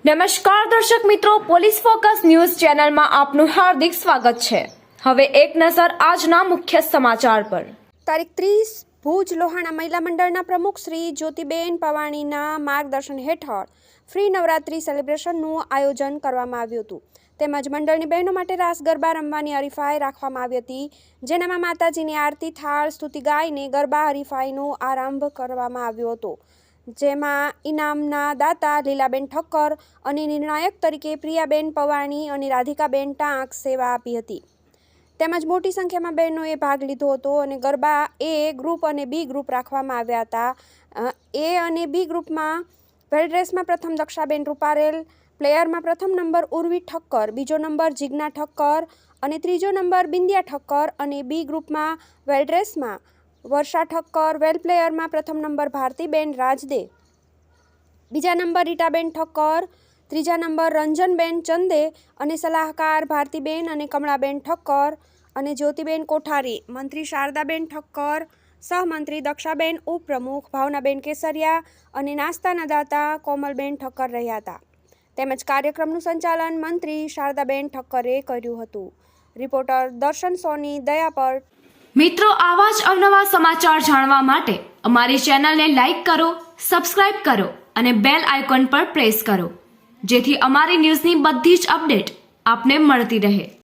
નમસ્કાર દર્શક મિત્રો, પોલીસ ફોકસ ન્યૂઝ ચેનલમાં આપનું હાર્દિક સ્વાગત છે। હવે એક નજર આજના મુખ્ય સમાચાર પર। તારીખ 30 ભુજ લોહાણા મહિલા મંડળના પ્રમુખ શ્રી જ્યોતિબેન પવાણીના માર્ગદર્શન હેઠળ ફ્રી નવરાત્રી સેલિબ્રેશનનું આયોજન કરવામાં આવ્યું હતું। તેમજ મંડળની બહેનો માટે રાસ ગરબા રમવાની હરીફાઈ રાખવામાં આવી હતી, જેનામાં માતાજીની આરતી થાળ સ્તુતિ ગાઈને ગરબા હરીફાઈનો આરંભ કરવામાં આવ્યો હતો, જેમાં ઇનામના દાતા લીલાબેન ઠક્કર અને નિર્ણાયક તરીકે પ્રિયાબેન પવાણી અને રાધિકાબેન ટાંક સેવા આપી હતી। તેમજ મોટી સંખ્યામાં બહેનોએ ભાગ લીધો હતો અને ગરબા એ ગ્રુપ અને બી ગ્રુપ રાખવામાં આવ્યા હતા। એ અને બી ગ્રુપમાં વેલ ડ્રેસમાં પ્રથમ દક્ષાબેન રૂપારેલ, પ્લેયરમાં પ્રથમ નંબર ઉર્વી ઠક્કર, બીજો નંબર જીજ્ઞા ઠક્કર અને ત્રીજો નંબર બિંદિયા ઠક્કર અને બી ગ્રુપમાં વેલ ડ્રેસમાં વર્ષા ઠક્કર, વેલ પ્લેયરમાં પ્રથમ નંબર ભારતીબેન રાજદે, બીજા નંબર રીટાબેન ઠક્કર, ત્રીજા નંબર રંજનબેન ચંદે અને સલાહકાર ભારતીબેન અને કમળાબેન ઠક્કર અને જ્યોતિબેન કોઠારી, મંત્રી શારદાબેન ઠક્કર, સહમંત્રી દક્ષાબેન, ઉપપ્રમુખ ભાવનાબેન કેસરિયા અને નાસ્તાના દાતા કોમલબેન ઠક્કર રહ્યા હતા। તેમજ કાર્યક્રમનું સંચાલન મંત્રી શારદાબેન ઠક્કરે કર્યું હતું। રિપોર્ટર દર્શન સોની, દયાપર। મિત્રો, આવા જ અવનવા સમાચાર જાણવા માટે અમારી ચેનલને લાઈક કરો, સબસ્ક્રાઇબ કરો અને બેલ આઇકોન પર પ્રેસ કરો, જેથી અમારી ન્યૂઝની બધી જ અપડેટ આપને મળતી રહે।